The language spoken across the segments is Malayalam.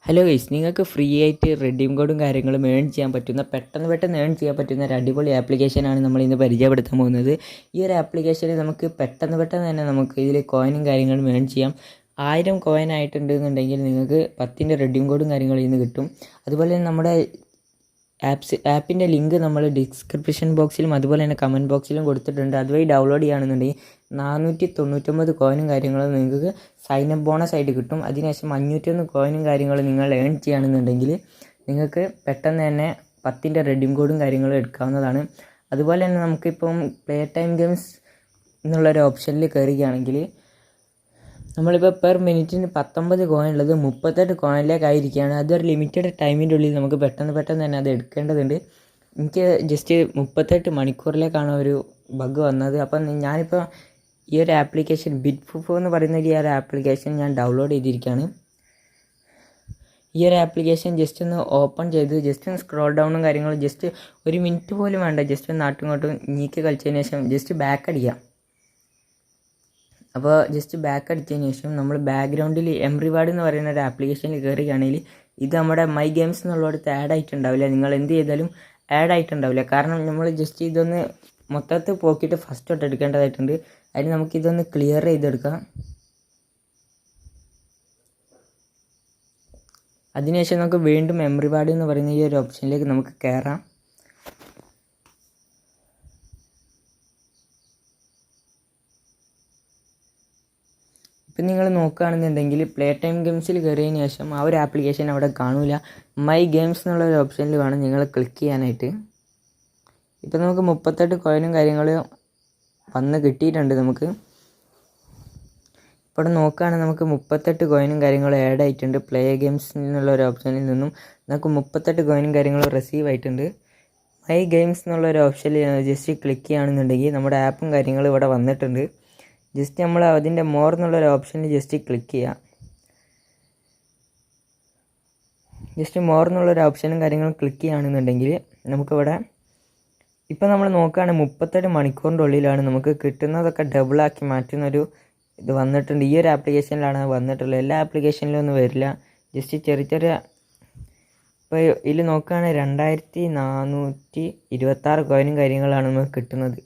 ഹലോ ഗൈസ്, നിങ്ങൾക്ക് ഫ്രീ ആയിട്ട് റെഡീം കോഡും കാര്യങ്ങളും ഏൺ ചെയ്യാൻ പറ്റുന്ന പെട്ടെന്ന് ഏൺ ചെയ്യാൻ പറ്റുന്ന ഒരു അടിപൊളി ആപ്ലിക്കേഷനാണ് നമ്മൾ ഇന്ന് പരിചയപ്പെടുത്താൻ പോകുന്നത്. ഈ ഒരു ആപ്ലിക്കേഷനിൽ നമുക്ക് പെട്ടെന്ന് തന്നെ നമുക്ക് ഇതിൽ കോയിനും കാര്യങ്ങളും ഏൺ ചെയ്യാം. 1000 കോയിൻ ആയിട്ടുണ്ടെന്നുണ്ടെങ്കിൽ നിങ്ങൾക്ക് 10ൻ്റെ റെഡീം കോഡും കാര്യങ്ങളും ഇന്ന് കിട്ടും. അതുപോലെ തന്നെ നമ്മുടെ ആപ്പിൻ്റെ ലിങ്ക് നമ്മൾ ഡിസ്ക്രിപ്ഷൻ ബോക്സിലും അതുപോലെ തന്നെ കമൻറ്റ് ബോക്സിലും കൊടുത്തിട്ടുണ്ട്. അതുവഴി ഡൗൺലോഡ് ചെയ്യുകയാണെന്നുണ്ടെങ്കിൽ 499 കോയിനും കാര്യങ്ങളും നിങ്ങൾക്ക് സൈനപ്പ് ബോണസ് ആയിട്ട് കിട്ടും. അതിനുശേഷം 501 കോയിനും കാര്യങ്ങളും നിങ്ങൾ ഏൺ ചെയ്യുകയാണെന്നുണ്ടെങ്കിൽ നിങ്ങൾക്ക് പെട്ടെന്ന് തന്നെ 10ൻ്റെ റെഡീം കോഡും കാര്യങ്ങളും എടുക്കാവുന്നതാണ്. അതുപോലെ തന്നെ നമുക്കിപ്പം പ്ലേ ടൈം ഗെയിംസ് എന്നുള്ളൊരു ഓപ്ഷനിൽ കയറുകയാണെങ്കിൽ നമ്മളിപ്പോൾ പെർ മിനിറ്റിന് 19 കോയിൻ ഉള്ളത് 38 കോയിനിലേക്കായിരിക്കുകയാണ്. അതൊരു ലിമിറ്റഡ് ടൈമിൻ്റെ ഉള്ളിൽ നമുക്ക് പെട്ടെന്ന് തന്നെ അത് എടുക്കേണ്ടതുണ്ട്. എനിക്ക് ജസ്റ്റ് 38 മണിക്കൂറിലേക്കാണ് ഒരു ബഗ് വന്നത്. അപ്പം ഞാനിപ്പോൾ ഈ ഒരു ആപ്ലിക്കേഷൻ ബിറ്റ്ഫുഫോ എന്ന് പറയുന്ന ഈ ഒരു ആപ്ലിക്കേഷൻ ഞാൻ ഡൗൺലോഡ് ചെയ്തിരിക്കുകയാണ്. ഈ ഒരു ആപ്ലിക്കേഷൻ ജസ്റ്റ് ഒന്ന് ഓപ്പൺ ചെയ്ത് ജസ്റ്റ് ഒന്ന് സ്ക്രോൾ ഡൗണും കാര്യങ്ങളും ജസ്റ്റ് 1 മിനിറ്റ് പോലും വേണ്ട, ജസ്റ്റ് ഒന്ന് നാട്ടും ഇങ്ങോട്ടും നീക്കി കളിച്ചതിന് ശേഷം ജസ്റ്റ് ബാക്ക് അടിക്കാം. അപ്പോൾ ജസ്റ്റ് ബാക്ക് അടിച്ചതിന് ശേഷം നമ്മൾ ബാക്ക്ഗ്രൗണ്ടിൽ എംറിവാർഡ് എന്ന് പറയുന്ന ഒരു ആപ്ലിക്കേഷനിൽ കയറുകയാണെങ്കിൽ ഇത് നമ്മുടെ മൈ ഗെയിംസ് എന്നുള്ളിടത്ത് ആഡ് ആയിട്ടുണ്ടാവില്ല. നിങ്ങൾ എന്ത് ചെയ്താലും ആഡ് ആയിട്ടുണ്ടാവില്ല. കാരണം നമ്മൾ ജസ്റ്റ് ഇതൊന്ന് മൊത്തത്തിൽ പോക്കിയിട്ട് ഫസ്റ്റ് തൊട്ട് എടുക്കേണ്ടതായിട്ടുണ്ട്. അതിന് നമുക്കിതൊന്ന് ക്ലിയർ ചെയ്തെടുക്കാം. അതിനുശേഷം നമുക്ക് വീണ്ടും എംറിവാർഡ് എന്ന് പറയുന്ന ഈ ഒരു ഓപ്ഷനിലേക്ക് നമുക്ക് കയറാം. ഇപ്പം നിങ്ങൾ നോക്കുകയാണെന്നുണ്ടെങ്കിൽ പ്ലേ ടൈം ഗെയിംസിൽ കയറിയതിന് ശേഷം ആ ഒരു ആപ്ലിക്കേഷൻ അവിടെ കാണില്ല. മൈ ഗെയിംസ് എന്നുള്ള ഒരു ഓപ്ഷനിൽ വേണം നിങ്ങൾ ക്ലിക്ക് ചെയ്യാനായിട്ട്. ഇപ്പം നമുക്ക് 38 കോയിനും കാര്യങ്ങളും വന്ന് കിട്ടിയിട്ടുണ്ട്. നമുക്ക് ഇവിടെ നോക്കുകയാണെങ്കിൽ നമുക്ക് 38 കോയിനും കാര്യങ്ങളും ആഡ് ആയിട്ടുണ്ട്. പ്ലേ ഗെയിംസ് എന്നുള്ള ഒരു ഓപ്ഷനിൽ നിന്നും നമുക്ക് 38 കോയിനും കാര്യങ്ങളും റിസീവ് ആയിട്ടുണ്ട്. മൈ ഗെയിംസ് എന്നുള്ള ഒരു ഓപ്ഷനിൽ ജസ്റ്റ് ക്ലിക്ക് ചെയ്യുകയാണെന്നുണ്ടെങ്കിൽ നമ്മുടെ ആപ്പും കാര്യങ്ങളും ഇവിടെ വന്നിട്ടുണ്ട്. ജസ്റ്റ് നമ്മൾ അതിൻ്റെ മോർ എന്നുള്ളൊരു ഓപ്ഷനിൽ ജസ്റ്റ് ക്ലിക്ക് ചെയ്യാം. ജസ്റ്റ് മോർ എന്നുള്ളൊരു ഓപ്ഷനും കാര്യങ്ങളും ക്ലിക്ക് ചെയ്യുകയാണെന്നുണ്ടെങ്കിൽ നമുക്കിവിടെ ഇപ്പം നമ്മൾ നോക്കുകയാണെങ്കിൽ 38 മണിക്കൂറിൻ്റെ ഉള്ളിലാണ് നമുക്ക് കിട്ടുന്നതൊക്കെ ഡബിളാക്കി മാറ്റുന്നൊരു ഇത് വന്നിട്ടുണ്ട്. ഈ ഒരു ആപ്ലിക്കേഷനിലാണ് വന്നിട്ടുള്ളത്. എല്ലാ ആപ്ലിക്കേഷനിലും ഒന്നും വരില്ല. ജസ്റ്റ് ചെറിയ ഇപ്പോൾ ഇതിൽ നോക്കുകയാണെങ്കിൽ 2426 കോയിനും കാര്യങ്ങളാണ് നമുക്ക് കിട്ടുന്നത്.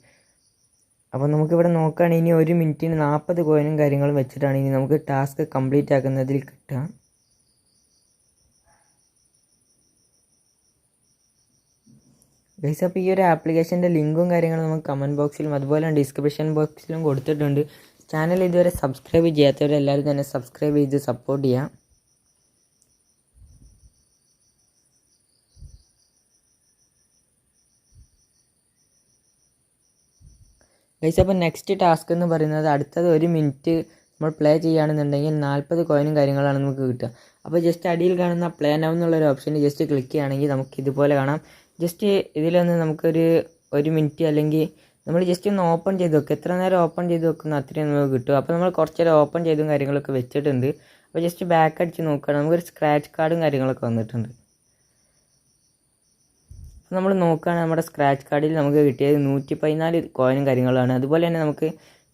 അപ്പോൾ നമുക്കിവിടെ നോക്കുകയാണെങ്കിൽ ഇനി 1 മിനിറ്റിന് 40 കോയിനും കാര്യങ്ങളും വെച്ചിട്ടാണ് ഇനി നമുക്ക് ടാസ്ക് കംപ്ലീറ്റ് ആക്കുന്നതിൽ കിട്ടുക. ഗൈസ്, അപ്പോൾ ഈ ഒരു ആപ്ലിക്കേഷൻ്റെ ലിങ്കും കാര്യങ്ങളും നമുക്ക് കമൻറ്റ് ബോക്സിലും അതുപോലെ ഡിസ്ക്രിപ്ഷൻ ബോക്സിലും കൊടുത്തിട്ടുണ്ട്. ചാനൽ ഇതുവരെ സബ്സ്ക്രൈബ് ചെയ്യാത്തവരെല്ലാവരും തന്നെ സബ്സ്ക്രൈബ് ചെയ്ത് സപ്പോർട്ട് ചെയ്യാം. ഗൈസ്, അപ്പോൾ നെക്സ്റ്റ് ടാസ്ക് എന്ന് പറയുന്നത് അടുത്തത് 1 മിനിറ്റ് നമ്മൾ പ്ലേ ചെയ്യുകയാണെന്നുണ്ടെങ്കിൽ 40 കോയിനും കാര്യങ്ങളാണ് നമുക്ക് കിട്ടുക. അപ്പോൾ ജസ്റ്റ് അടിയിൽ കാണുന്ന പ്ലേ നൗ എന്നുള്ളൊരു ഓപ്ഷനിൽ ജസ്റ്റ് ക്ലിക്ക് ചെയ്യുകയാണെങ്കിൽ നമുക്ക് ഇതുപോലെ കാണാം. ജസ്റ്റ് ഇതിലൊന്ന് നമുക്കൊരു 1 മിനിറ്റ് അല്ലെങ്കിൽ നമ്മൾ ജസ്റ്റ് ഒന്ന് ഓപ്പൺ ചെയ്ത് വെക്കുക. എത്ര നേരം ഓപ്പൺ ചെയ്ത് വെക്കുന്ന അത്രയും നമുക്ക് കിട്ടും. അപ്പോൾ നമ്മൾ കുറച്ച് നേരം ഓപ്പൺ ചെയ്തും കാര്യങ്ങളൊക്കെ വെച്ചിട്ടുണ്ട്. അപ്പോൾ ജസ്റ്റ് ബാക്ക് അടിച്ച് നോക്കുകയാണ്, നമുക്കൊരു സ്ക്രാച്ച് കാർഡും കാര്യങ്ങളൊക്കെ വന്നിട്ടുണ്ട്. നമ്മൾ നോക്കുകയാണെങ്കിൽ നമ്മുടെ സ്ക്രാച്ച് കാർഡിൽ നമുക്ക് കിട്ടിയത് 114 കോയിനും കാര്യങ്ങളാണ്. അതുപോലെ തന്നെ നമുക്ക്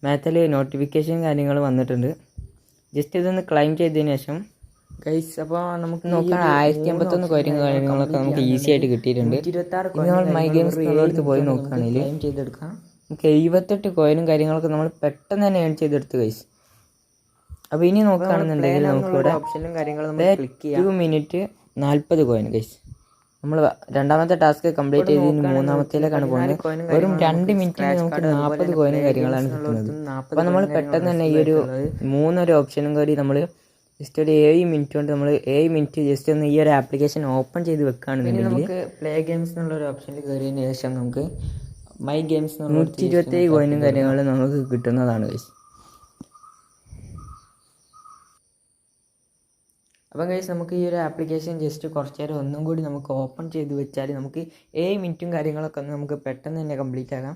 മാത്തിൽ നോട്ടിഫിക്കേഷൻ കാര്യങ്ങൾ വന്നിട്ടുണ്ട്. ജസ്റ്റ് ഇതൊന്ന് ക്ലൈം ചെയ്തതിന് ശേഷം ഗൈസ്, അപ്പോൾ നമുക്ക് നോക്കുകയാണെങ്കിൽ 1051 കോയിനും കാര്യങ്ങളൊക്കെ നമുക്ക് ഈസി ആയിട്ട് കിട്ടിയിട്ടുണ്ട്. നമ്മൾ മൈ ഗെയിംസ് എന്നുള്ളടുത്ത് പോയി നോക്കുകയാണെങ്കിൽ ക്ലൈം ചെയ്തെടുക്കാം. നമുക്ക് 78 കോയിനും കാര്യങ്ങളൊക്കെ നമ്മൾ പെട്ടെന്ന് തന്നെ ഏൺ ചെയ്തെടുത്ത് ഗൈസ്. അപ്പോൾ ഇനി നോക്കുകയാണെന്നുണ്ടെങ്കിൽ നമുക്കിവിടെ ഓപ്ഷനും കാര്യങ്ങളും ക്ലിക്ക് ചെയ്യാം. 2 മിനിറ്റ് 40 കോയിൻ ഗൈസ്. നമ്മൾ രണ്ടാമത്തെ ടാസ്ക് കംപ്ലീറ്റ് ചെയ്തതിന് മൂന്നാമത്തേലേക്കാണ് പോകുന്നത്. വെറും 2 മിനിറ്റിന് നമുക്ക് 40 കോയിനും കാര്യങ്ങളാണ് കിട്ടുന്നത്. അപ്പോൾ നമ്മൾ പെട്ടെന്ന് തന്നെ ഈ ഒരു 3 ഓപ്ഷനും കൂടി നമ്മൾ ജസ്റ്റ് ഒരു 7 മിനിറ്റ് കൊണ്ട് നമ്മൾ 7 മിനിറ്റ് ജസ്റ്റ് ഒന്ന് ഈ ഒരു ആപ്ലിക്കേഷൻ ഓപ്പൺ ചെയ്ത് വെക്കുകയാണെന്നുണ്ടെങ്കിൽ നമുക്ക് പ്ലേ ഗെയിംസ് എന്നുള്ളൊരു ഓപ്ഷനിൽ കയറിയതിന് ശേഷം നമുക്ക് മൈ ഗെയിംസ് 127 കോയിനും കാര്യങ്ങളും നമുക്ക് കിട്ടുന്നതാണ് ഗൈസ്. അപ്പം ഗൈസ്, നമുക്ക് ഈ ഒരു ആപ്ലിക്കേഷൻ ജസ്റ്റ് കുറച്ച് നേരം ഒന്നും കൂടി നമുക്ക് ഓപ്പൺ ചെയ്ത് വെച്ചാൽ നമുക്ക് 7 മിനിറ്റും കാര്യങ്ങളൊക്കെ ഒന്ന് നമുക്ക് പെട്ടെന്ന് തന്നെ കംപ്ലീറ്റ് ആകാം.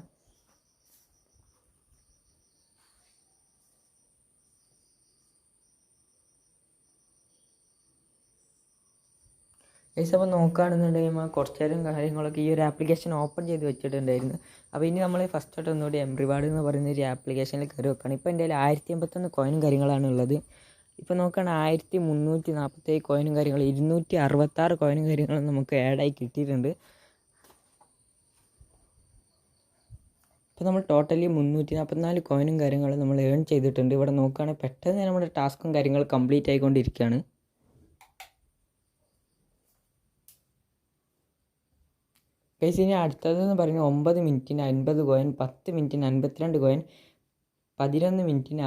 ഗൈസ്, അപ്പോൾ നോക്കുകയാണെന്നുണ്ടെങ്കിൽ കുറച്ച് നേരം കാര്യങ്ങളൊക്കെ ഈ ഒരു ആപ്ലിക്കേഷൻ ഓപ്പൺ ചെയ്ത് വെച്ചിട്ടുണ്ടായിരുന്നു. അപ്പോൾ ഇനി നമ്മൾ ഫസ്റ്റ് ആയിട്ട് ഒന്നുകൂടി എംറിവാർഡ് എന്ന് പറയുന്ന ഒരു ആപ്ലിക്കേഷനിൽ കയറി വെക്കുകയാണ്. ഇപ്പോൾ എൻ്റെ കയ്യിൽ 1051 കോയിനും കാര്യങ്ങളാണ് ഉള്ളത്. ഇപ്പോൾ നോക്കുകയാണെങ്കിൽ 1347 കോയിനും കാര്യങ്ങളും 266 കോയിനും കാര്യങ്ങളും നമുക്ക് ആഡായി കിട്ടിയിട്ടുണ്ട്. ഇപ്പോൾ നമ്മൾ ടോട്ടലി 344 കോയിനും കാര്യങ്ങളും നമ്മൾ ഏൺ ചെയ്തിട്ടുണ്ട്. ഇവിടെ നോക്കുകയാണെങ്കിൽ പെട്ടെന്ന് തന്നെ നമ്മുടെ ടാസ്കും കാര്യങ്ങളും കംപ്ലീറ്റ് ആയിക്കൊണ്ടിരിക്കുകയാണ്. ഗൈസ്, ഇനി അടുത്തതെന്ന് പറയുന്നത് 9 മിനിറ്റിന് 50 കോയിൻ, 10 മിനിറ്റിന് 52 കോയിൻ, 11 മിനിറ്റിന്